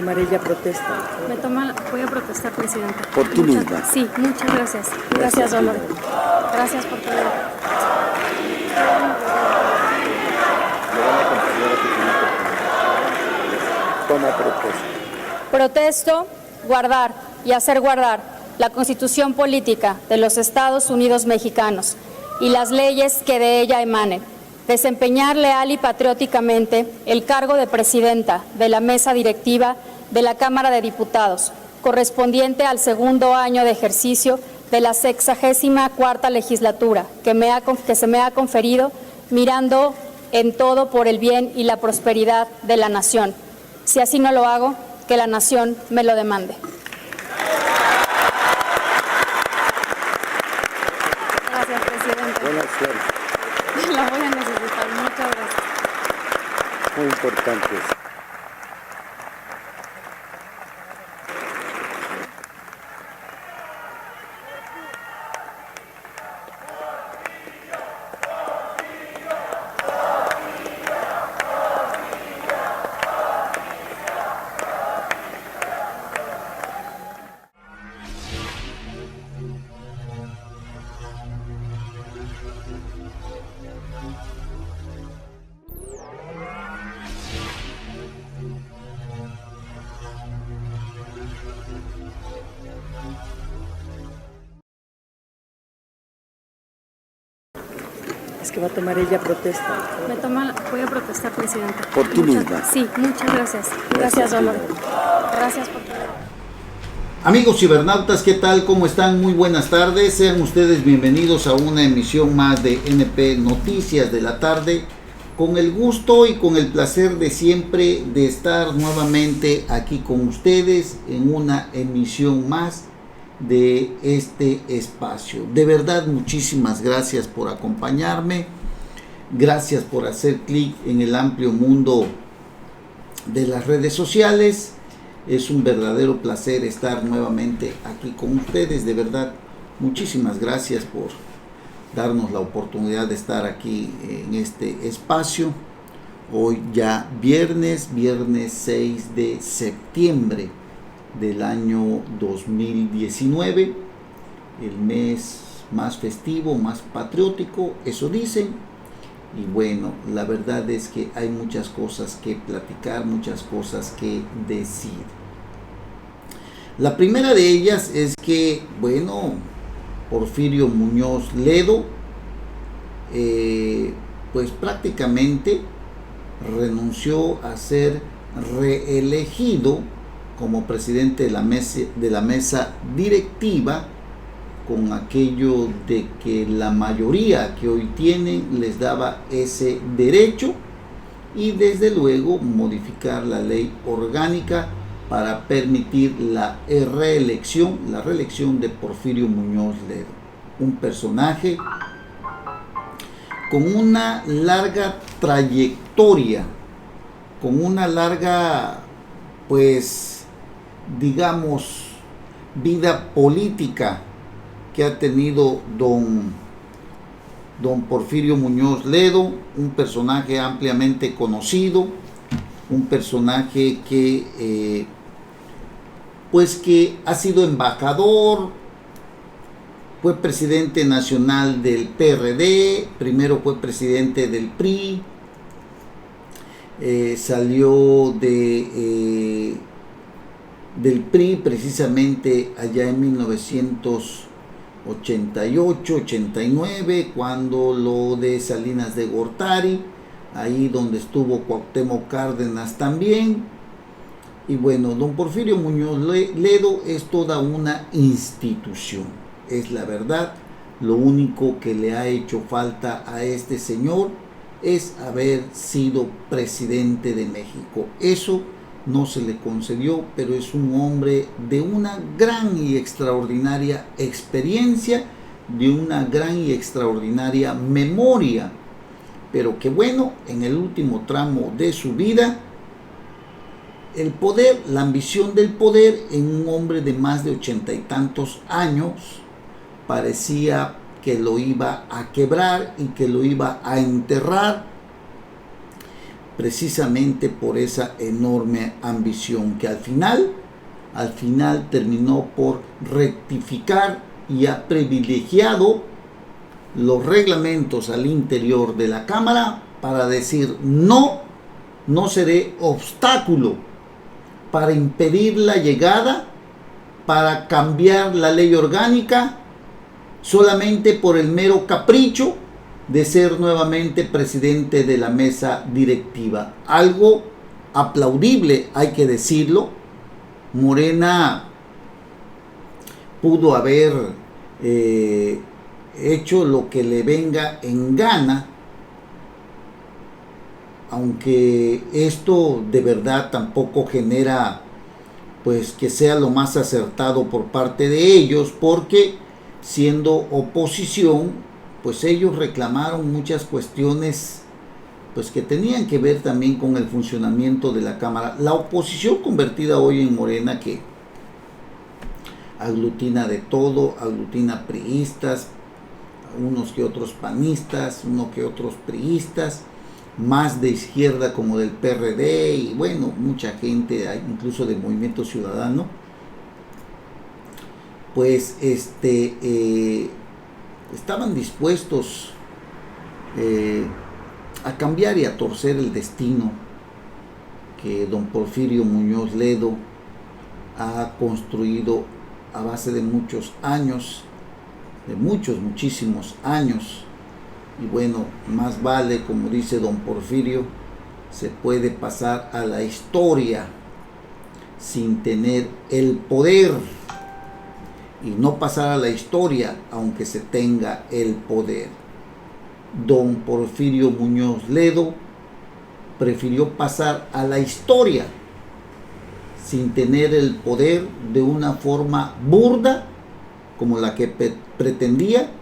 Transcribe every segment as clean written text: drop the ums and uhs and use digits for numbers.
Amarilla protesta. Voy a protestar, presidenta. ¿Por ti misma? Sí, muchas gracias. Gracias, Dolor. Gracias por todo. Toma protesta. Protesto guardar y hacer guardar la Constitución política de los Estados Unidos mexicanos y las leyes que de ella emanen. Desempeñar leal y patrióticamente el cargo de presidenta de la mesa directiva de la Cámara de Diputados, correspondiente al segundo año de ejercicio de la 64ª legislatura que se me ha conferido, mirando en todo por el bien y la prosperidad de la nación. Si así no lo hago, que la nación me lo demande. Gracias, presidente. Buena suerte. La voy a necesitar. Muchas gracias. Muy importante eso. Es que va a tomar ella protesta. Voy a protestar, presidenta. ¿Por ti misma? Sí, muchas gracias. Gracias, Dolor. Gracias por todo. Amigos cibernautas, ¿qué tal? ¿Cómo están? Muy buenas tardes. Sean ustedes bienvenidos a una emisión más de NP Noticias de la tarde. Con el gusto y con el placer de siempre de estar nuevamente aquí con ustedes en una emisión más de este espacio. De verdad, muchísimas gracias por acompañarme. Gracias por hacer clic en el amplio mundo de las redes sociales. Es un verdadero placer estar nuevamente aquí con ustedes. De verdad, muchísimas gracias por darnos la oportunidad de estar aquí en este espacio. Hoy ya viernes 6 de septiembre del año 2019, el mes más festivo, más patriótico, eso dicen. Y bueno, la verdad es que hay muchas cosas que platicar, muchas cosas que decir. La primera de ellas es que, bueno, Porfirio Muñoz Ledo, pues prácticamente renunció a ser reelegido como presidente de la mesa directiva, con aquello de que la mayoría que hoy tienen les daba ese derecho, y desde luego modificar la ley orgánica para permitir la reelección de Porfirio Muñoz Ledo, un personaje con una larga trayectoria, con una larga, pues digamos, vida política que ha tenido don Porfirio Muñoz Ledo, un personaje ampliamente conocido, un personaje que pues que ha sido embajador, fue presidente nacional del PRD, primero fue presidente del PRI, salió del PRI precisamente allá en 1988-89, cuando lo de Salinas de Gortari, ahí donde estuvo Cuauhtémoc Cárdenas también. Y bueno, don Porfirio Muñoz Ledo es toda una institución, es la verdad. Lo único que le ha hecho falta a este señor es haber sido presidente de México. Eso no se le concedió, pero es un hombre de una gran y extraordinaria experiencia, de una gran y extraordinaria memoria, pero que bueno, en el último tramo de su vida, el poder, la ambición del poder en un hombre de más de 80 y tantos años, parecía que lo iba a quebrar y que lo iba a enterrar, precisamente por esa enorme ambición que al final terminó por rectificar y ha privilegiado los reglamentos al interior de la Cámara para decir no seré obstáculo para impedir la llegada, para cambiar la ley orgánica solamente por el mero capricho de ser nuevamente presidente de la mesa directiva. Algo aplaudible, hay que decirlo. Morena pudo haber hecho lo que le venga en gana, aunque esto de verdad tampoco genera pues que sea lo más acertado por parte de ellos, porque siendo oposición pues ellos reclamaron muchas cuestiones pues que tenían que ver también con el funcionamiento de la Cámara. La oposición convertida hoy en Morena, que aglutina de todo, aglutina priistas, unos que otros panistas, unos que otros priistas, más de izquierda como del PRD y bueno, mucha gente, incluso del Movimiento Ciudadano, pues estaban dispuestos a cambiar y a torcer el destino que don Porfirio Muñoz Ledo ha construido a base de muchos años, de muchísimos años. Y bueno, más vale, como dice don Porfirio, se puede pasar a la historia sin tener el poder, y no pasar a la historia aunque se tenga el poder. Don Porfirio Muñoz Ledo prefirió pasar a la historia sin tener el poder de una forma burda como la que pretendía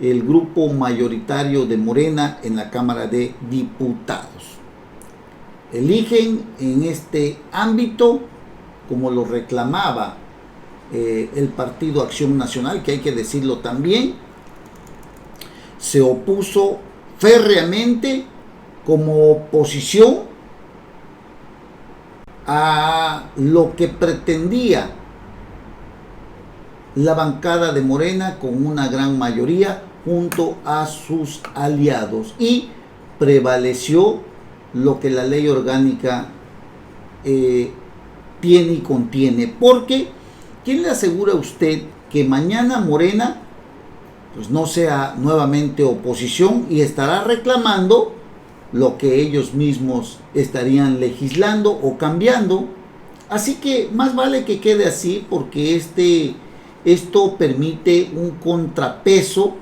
el grupo mayoritario de Morena en la Cámara de Diputados. Eligen en este ámbito, como lo reclamaba el Partido Acción Nacional, que hay que decirlo también, se opuso férreamente como oposición a lo que pretendía la bancada de Morena con una gran mayoría junto a sus aliados, y prevaleció lo que la ley orgánica tiene y contiene, porque ¿quién le asegura a usted que mañana Morena pues no sea nuevamente oposición y estará reclamando lo que ellos mismos estarían legislando o cambiando? Así que más vale que quede así, porque esto permite un contrapeso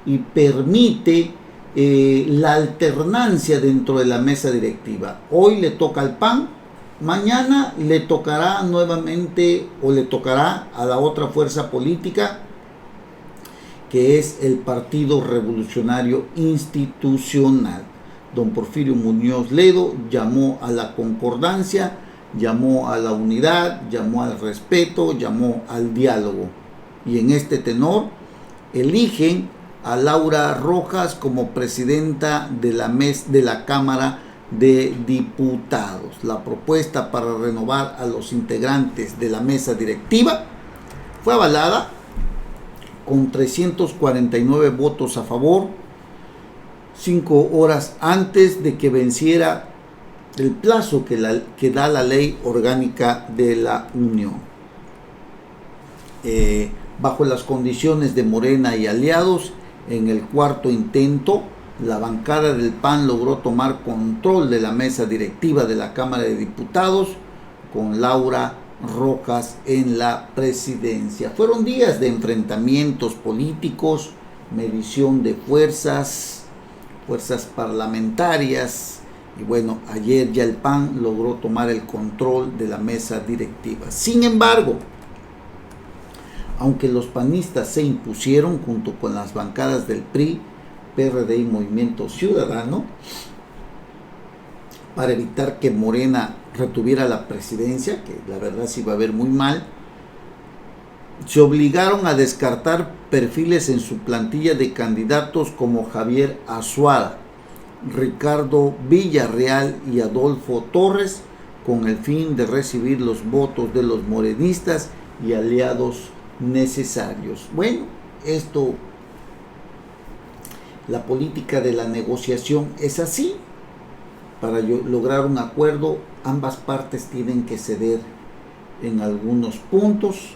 y permite la alternancia dentro de la mesa directiva. Hoy le toca al PAN, mañana le tocará nuevamente o le tocará a la otra fuerza política, que es el Partido Revolucionario Institucional. Don Porfirio Muñoz Ledo llamó a la concordancia, llamó a la unidad, llamó al respeto, llamó al diálogo. Y en este tenor eligen a Laura Rojas como presidenta de la Cámara de Diputados. La propuesta para renovar a los integrantes de la mesa directiva fue avalada con 349 votos a favor, 5 horas antes de que venciera el plazo que da la ley orgánica de la Unión. Bajo las condiciones de Morena y aliados, en el cuarto intento, la bancada del PAN logró tomar control de la mesa directiva de la Cámara de Diputados con Laura Rojas en la presidencia. Fueron días de enfrentamientos políticos, medición de fuerzas parlamentarias, y bueno, ayer ya el PAN logró tomar el control de la mesa directiva. Sin embargo, aunque los panistas se impusieron junto con las bancadas del PRI, PRD y Movimiento Ciudadano para evitar que Morena retuviera la presidencia, que la verdad se iba a ver muy mal, se obligaron a descartar perfiles en su plantilla de candidatos como Javier Azuara, Ricardo Villarreal y Adolfo Torres, con el fin de recibir los votos de los morenistas y aliados necesarios. Bueno, la política de la negociación es así. Para lograr un acuerdo, ambas partes tienen que ceder en algunos puntos.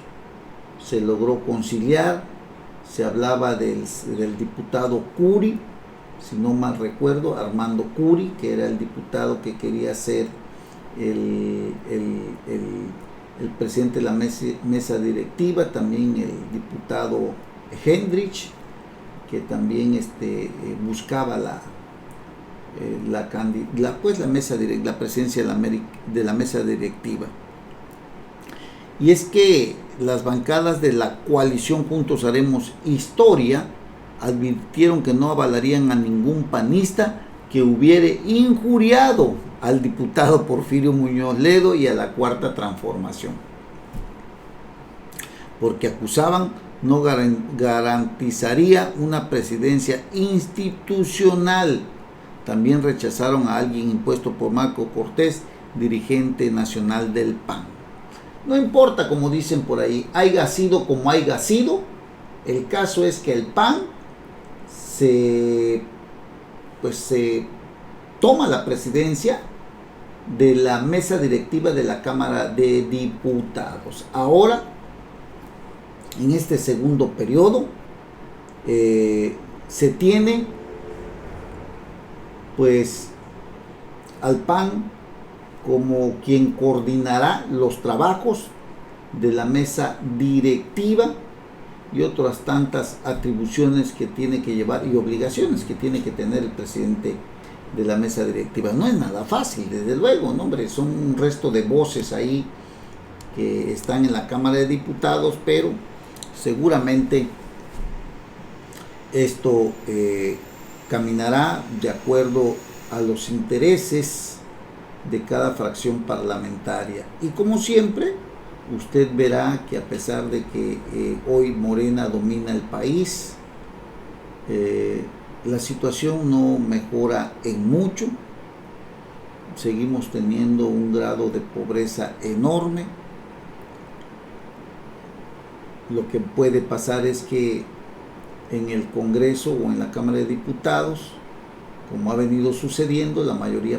Se logró conciliar, se hablaba del diputado Curi, si no mal recuerdo, Armando Curi, que era el diputado que quería ser el presidente de la mesa directiva, también el diputado Hendrich, que también buscaba la presidencia de la mesa directiva. Y es que las bancadas de la coalición Juntos Haremos Historia advirtieron que no avalarían a ningún panista que hubiere injuriado al diputado Porfirio Muñoz Ledo y a la Cuarta Transformación, porque acusaban no garantizaría una presidencia institucional. También rechazaron a alguien impuesto por Marco Cortés, dirigente nacional del PAN. No importa, como dicen por ahí, haya sido como haya sido, el caso es que el PAN se toma la presidencia de la mesa directiva de la Cámara de Diputados. Ahora, en este segundo periodo, se tiene al PAN como quien coordinará los trabajos de la mesa directiva y otras tantas atribuciones que tiene que llevar y obligaciones que tiene que tener el presidente de la mesa directiva. No es nada fácil, desde luego, ¿no, hombre? Son un resto de voces ahí que están en la Cámara de Diputados, pero seguramente esto caminará de acuerdo a los intereses de cada fracción parlamentaria. Y como siempre, usted verá que a pesar de que hoy Morena domina el país, la situación no mejora en mucho. Seguimos teniendo un grado de pobreza enorme. Lo que puede pasar es que en el Congreso o en la Cámara de Diputados, como ha venido sucediendo, la mayoría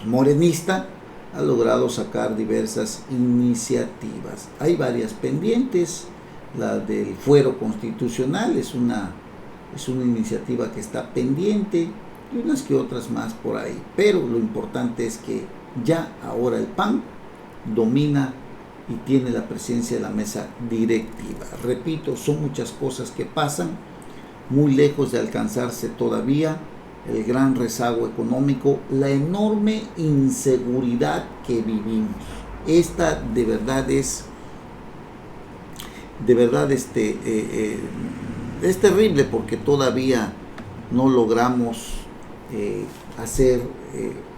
morenista ha logrado sacar diversas iniciativas. Hay varias pendientes. La del fuero constitucional es una iniciativa que está pendiente, y unas que otras más por ahí. Pero lo importante es que ya ahora el PAN domina y tiene la presidencia de la mesa directiva. Repito, son muchas cosas que pasan, muy lejos de alcanzarse todavía el gran rezago económico, la enorme inseguridad que vivimos. Esta de verdad es terrible, porque todavía no logramos hacer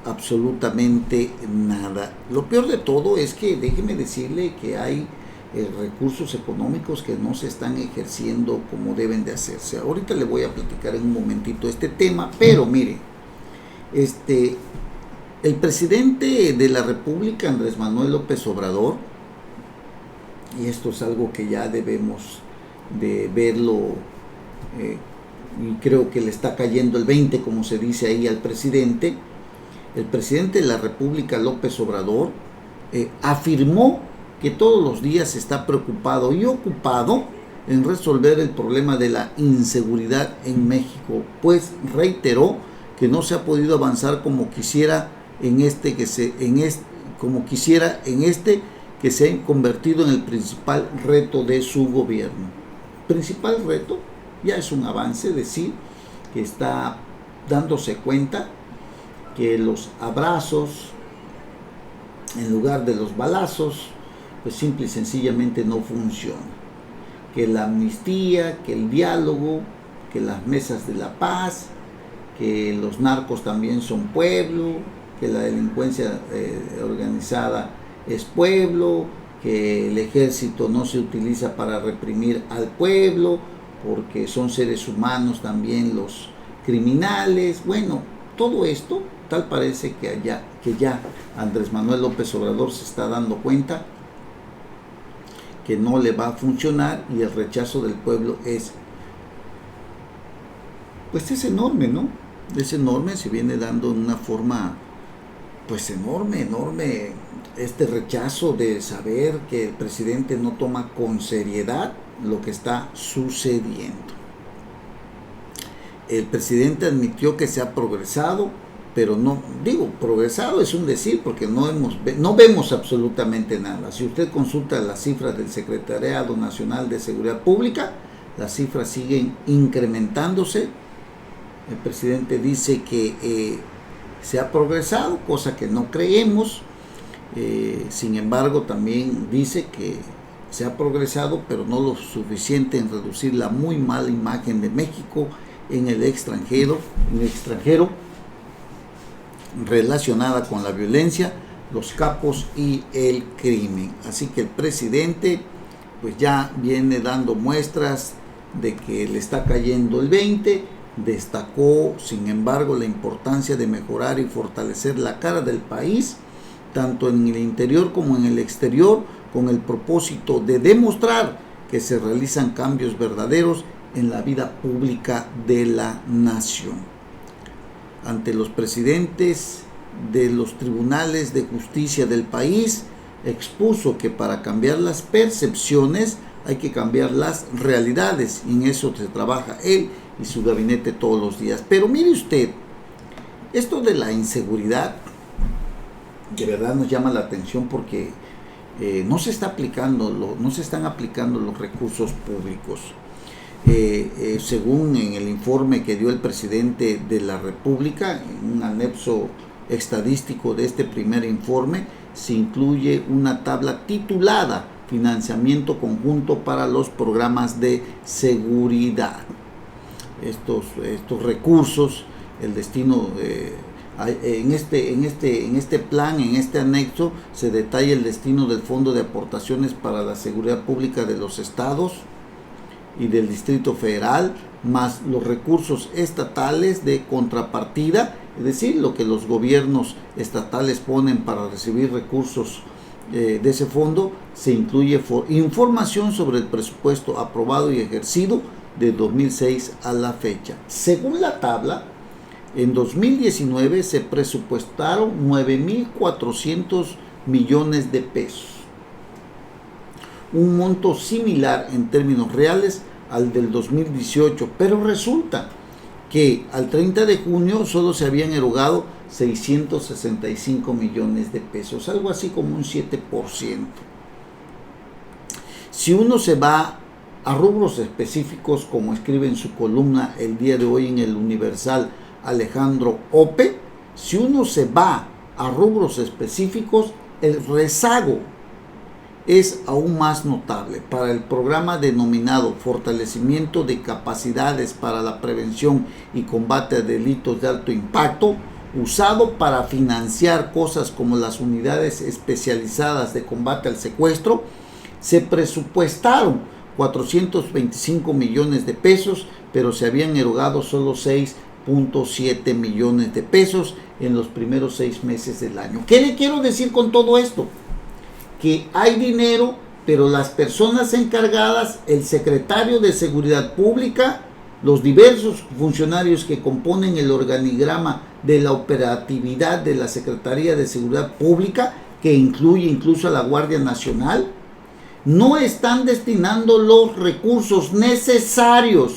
absolutamente nada. Lo peor de todo es que déjeme decirle que hay recursos económicos que no se están ejerciendo como deben de hacerse. Ahorita le voy a platicar en un momentito este tema, pero mire, el presidente de la República, Andrés Manuel López Obrador, y esto es algo que ya debemos de verlo, y creo que le está cayendo el 20, como se dice ahí, al presidente. El presidente de la República, López Obrador, afirmó que todos los días está preocupado y ocupado en resolver el problema de la inseguridad en México, pues reiteró que no se ha podido avanzar como quisiera que se ha convertido en el principal reto de su gobierno. Principal reto, ya es un avance decir que está dándose cuenta que los abrazos en lugar de los balazos, pues simple y sencillamente no funciona. Que la amnistía, que el diálogo, que las mesas de la paz, que los narcos también son pueblo, que la delincuencia organizada es pueblo, que el ejército no se utiliza para reprimir al pueblo, porque son seres humanos también los criminales. Bueno, todo esto tal parece que ya Andrés Manuel López Obrador se está dando cuenta que no le va a funcionar, y el rechazo del pueblo es enorme, ¿no? Es enorme, se viene dando de una forma enorme este rechazo de saber que el presidente no toma con seriedad lo que está sucediendo. El presidente admitió que se ha progresado, pero no, progresado es un decir, porque no vemos absolutamente nada. Si usted consulta las cifras del Secretariado Nacional de Seguridad Pública, las cifras siguen incrementándose. El presidente dice que se ha progresado, cosa que no creemos. Sin embargo, también dice que se ha progresado, pero no lo suficiente en reducir la muy mala imagen de México en el extranjero, relacionada con la violencia, los capos y el crimen. Así que el presidente ya viene dando muestras de que le está cayendo el 20. Destacó, sin embargo, la importancia de mejorar y fortalecer la cara del país, tanto en el interior como en el exterior, con el propósito de demostrar que se realizan cambios verdaderos en la vida pública de la nación. Ante los presidentes de los tribunales de justicia del país, expuso que para cambiar las percepciones hay que cambiar las realidades, y en eso se trabaja él y su gabinete todos los días. Pero mire usted, esto de la inseguridad de verdad nos llama la atención, porque no se están aplicando los recursos públicos. Según en el informe que dio el presidente de la República, en un anexo estadístico de este primer informe, se incluye una tabla titulada Financiamiento Conjunto para los Programas de Seguridad. Estos recursos, el destino, en este plan, en este anexo, se detalla el destino del Fondo de Aportaciones para la Seguridad Pública de los estados y del Distrito Federal, más los recursos estatales de contrapartida, es decir, lo que los gobiernos estatales ponen para recibir recursos de ese fondo. Se incluye información sobre el presupuesto aprobado y ejercido de 2006 a la fecha. Según la tabla, en 2019 se presupuestaron 9.400 millones de pesos, un monto similar en términos reales al del 2018, pero resulta que al 30 de junio solo se habían erogado 665 millones de pesos, algo así como un 7%. Si uno se va a rubros específicos, como escribe en su columna el día de hoy en el Universal Alejandro Ope, si uno se va a rubros específicos, el rezago es aún más notable. Para el programa denominado Fortalecimiento de Capacidades para la Prevención y Combate a Delitos de Alto Impacto, usado para financiar cosas como las unidades especializadas de combate al secuestro, se presupuestaron 425 millones de pesos, pero se habían erogado solo 6.7 millones de pesos en los primeros 6 meses del año. ¿Qué le quiero decir con todo esto? Que hay dinero, pero las personas encargadas, el secretario de Seguridad Pública, los diversos funcionarios que componen el organigrama de la operatividad de la Secretaría de Seguridad Pública, que incluye incluso a la Guardia Nacional, no están destinando los recursos necesarios.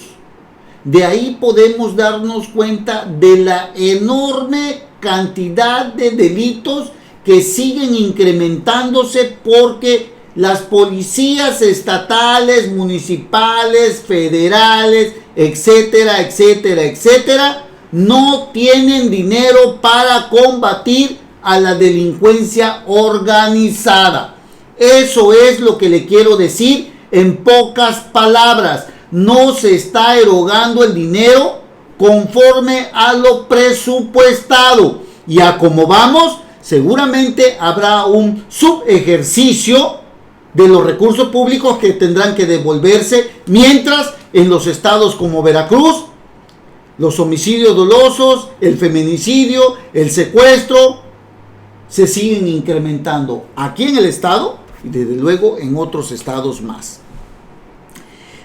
De ahí podemos darnos cuenta de la enorme cantidad de delitos que siguen incrementándose, porque las policías estatales, municipales, federales, etcétera, etcétera, etcétera, no tienen dinero para combatir a la delincuencia organizada. Eso es lo que le quiero decir en pocas palabras. No se está erogando el dinero conforme a lo presupuestado. Y a como vamos, seguramente habrá un subejercicio de los recursos públicos que tendrán que devolverse, mientras en los estados como Veracruz, los homicidios dolosos, el feminicidio, el secuestro, se siguen incrementando aquí en el estado y desde luego en otros estados más.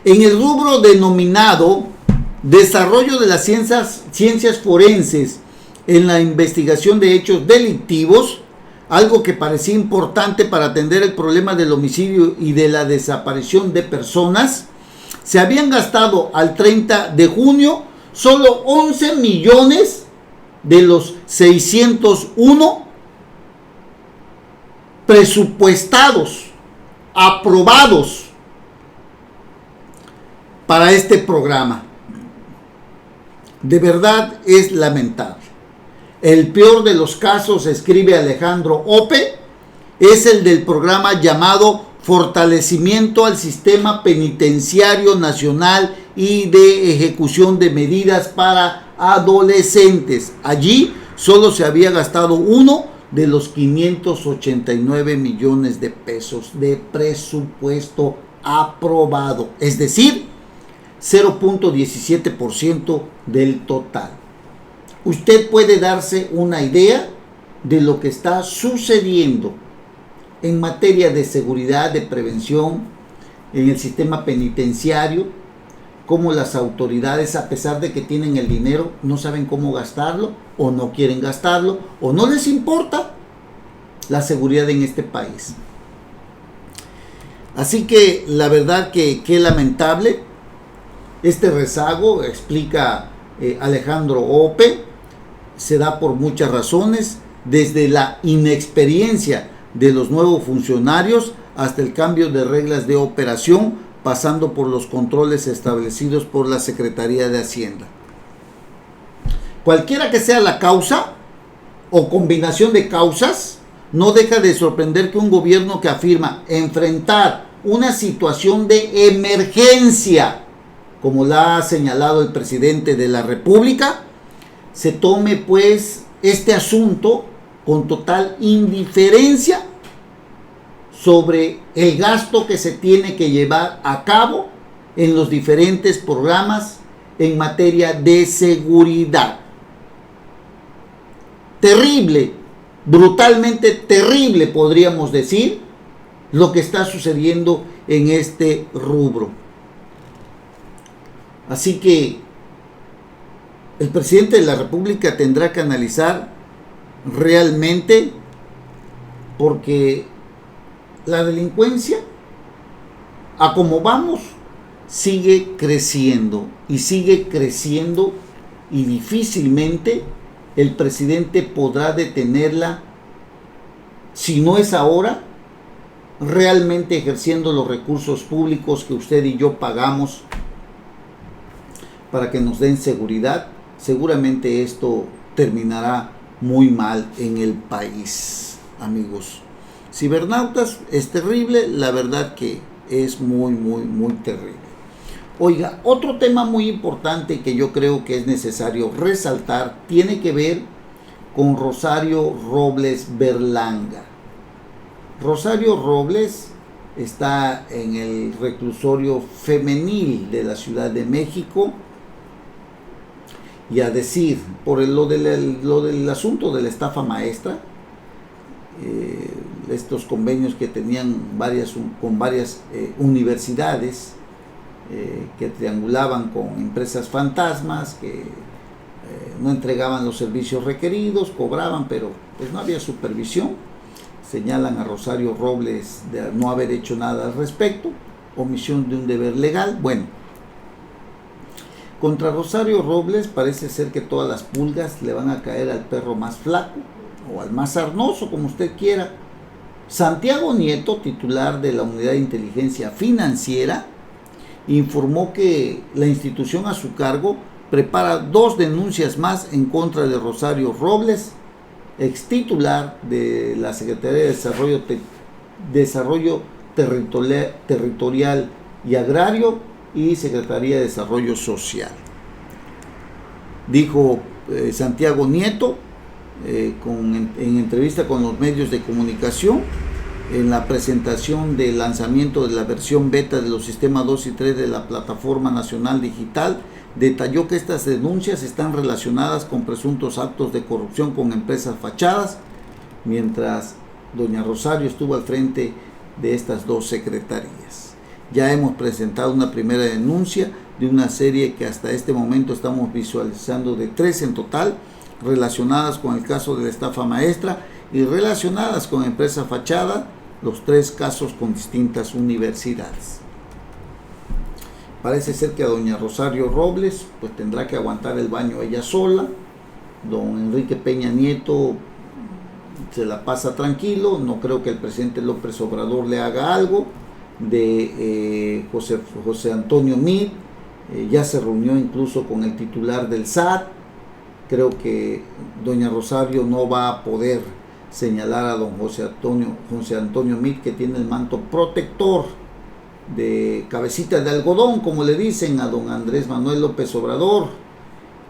En el rubro denominado Desarrollo de las ciencias forenses en la investigación de hechos delictivos, algo que parecía importante para atender el problema del homicidio y de la desaparición de personas, se habían gastado al 30 de junio solo 11 millones de los 601 presupuestados, aprobados para este programa. De verdad es lamentable. El peor de los casos, escribe Alejandro Ope, es el del programa llamado Fortalecimiento al Sistema Penitenciario Nacional y de Ejecución de Medidas para Adolescentes. Allí solo se había gastado uno de los 589 millones de pesos de presupuesto aprobado, es decir, 0.17% del total. Usted puede darse una idea de lo que está sucediendo en materia de seguridad, de prevención, en el sistema penitenciario, cómo las autoridades, a pesar de que tienen el dinero, no saben cómo gastarlo, o no quieren gastarlo, o no les importa la seguridad en este país. Así que la verdad que lamentable este rezago, explica Alejandro Ope, se da por muchas razones, desde la inexperiencia de los nuevos funcionarios hasta el cambio de reglas de operación, pasando por los controles establecidos por la Secretaría de Hacienda. Cualquiera que sea la causa o combinación de causas, no deja de sorprender que un gobierno que afirma enfrentar una situación de emergencia, como la ha señalado el presidente de la República, se tome pues este asunto con total indiferencia sobre el gasto que se tiene que llevar a cabo en los diferentes programas en materia de seguridad. Terrible, brutalmente terrible, podríamos decir, lo que está sucediendo en este rubro. Así que el presidente de la República tendrá que analizar realmente, porque la delincuencia, a como vamos, sigue creciendo y difícilmente el presidente podrá detenerla, si no es ahora, realmente ejerciendo los recursos públicos que usted y yo pagamos para que nos den seguridad. Seguramente esto terminará muy mal en el país, amigos cibernautas. Es terrible, la verdad que es muy terrible. Oiga, otro tema muy importante que yo creo que es necesario resaltar tiene que ver con Rosario Robles Berlanga. Rosario Robles está en el reclusorio femenil de la Ciudad de México, y a decir, por lo del asunto de la estafa maestra, estos convenios que tenían con varias universidades que triangulaban con empresas fantasmas, que no entregaban los servicios requeridos, cobraban, pero pues no había supervisión. Señalan a Rosario Robles de no haber hecho nada al respecto, omisión de un deber legal. Bueno, contra Rosario Robles parece ser que todas las pulgas le van a caer al perro más flaco o al más sarnoso, como usted quiera. Santiago Nieto, titular de la Unidad de Inteligencia Financiera, informó que la institución a su cargo prepara 2 denuncias más en contra de Rosario Robles, ex titular de la Secretaría de Desarrollo Territorial y Agrario y Secretaría de Desarrollo Social. Dijo Santiago Nieto en entrevista con los medios de comunicación en la presentación del lanzamiento de la versión beta de los sistemas 2 y 3 de la Plataforma Nacional Digital, detalló que estas denuncias están relacionadas con presuntos actos de corrupción con empresas fachadas, mientras doña Rosario estuvo al frente de estas dos secretarías. Ya hemos presentado una primera denuncia de una serie que hasta este momento estamos visualizando de 3 en total, relacionadas con el caso de la estafa maestra y relacionadas con empresa fachada, los 3 casos con distintas universidades. Parece ser que a doña Rosario Robles pues tendrá que aguantar el baño ella sola. Don Enrique Peña Nieto se la pasa tranquilo, no creo que el presidente López Obrador le haga algo. De José Antonio Meade, ya se reunió incluso con el titular del SAT. Creo que doña Rosario no va a poder señalar a don José Antonio Meade, que tiene el manto protector de cabecita de algodón, como le dicen a don Andrés Manuel López Obrador,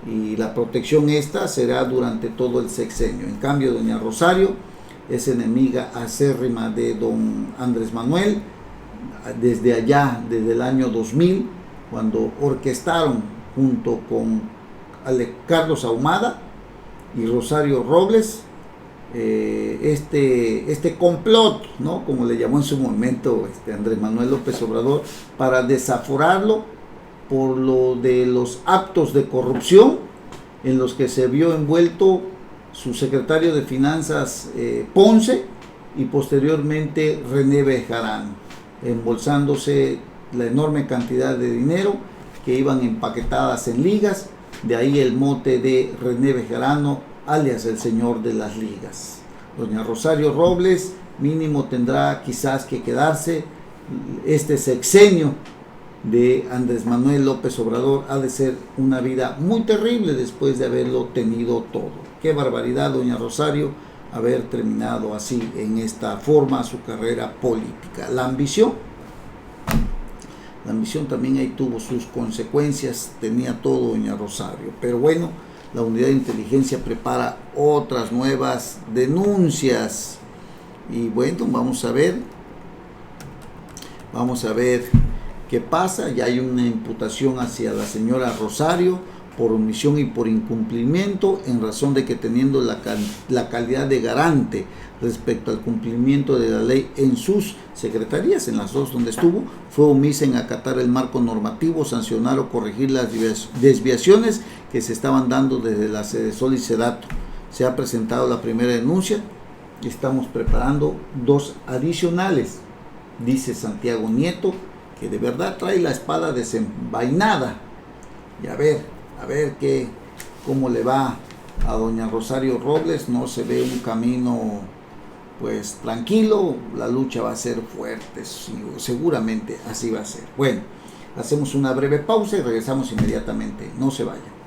y la protección esta será durante todo el sexenio. En cambio, doña Rosario es enemiga acérrima de don Andrés Manuel desde allá, desde el año 2000, cuando orquestaron junto con Carlos Ahumada y Rosario Robles este complot, ¿no?, como le llamó en su momento Andrés Manuel López Obrador, para desaforarlo por lo de los actos de corrupción en los que se vio envuelto su secretario de Finanzas Ponce y posteriormente René Bejarano, embolsándose la enorme cantidad de dinero que iban empaquetadas en ligas. De ahí el mote de René Bejarano, alias el señor de las ligas. Doña Rosario Robles mínimo tendrá quizás que quedarse. Este sexenio de Andrés Manuel López Obrador ha de ser una vida muy terrible después de haberlo tenido todo. Qué barbaridad, doña Rosario, haber terminado así, en esta forma, su carrera política. La ambición también ahí tuvo sus consecuencias, tenía todo doña Rosario, pero bueno, la unidad de inteligencia prepara otras nuevas denuncias y bueno, vamos a ver qué pasa. Ya hay una imputación hacia la señora Rosario por omisión y por incumplimiento, en razón de que, teniendo la calidad de garante respecto al cumplimiento de la ley en sus secretarías, en las dos donde estuvo, fue omisa en acatar el marco normativo, sancionar o corregir las desviaciones que se estaban dando desde la Sedesol y Sedato. Se ha presentado la primera denuncia y estamos preparando 2 adicionales. Dice Santiago Nieto que de verdad trae la espada desenvainada, y a ver cómo le va a doña Rosario Robles. No se ve un camino pues tranquilo, la lucha va a ser fuerte, seguramente así va a ser. Bueno, hacemos una breve pausa y regresamos inmediatamente, no se vayan.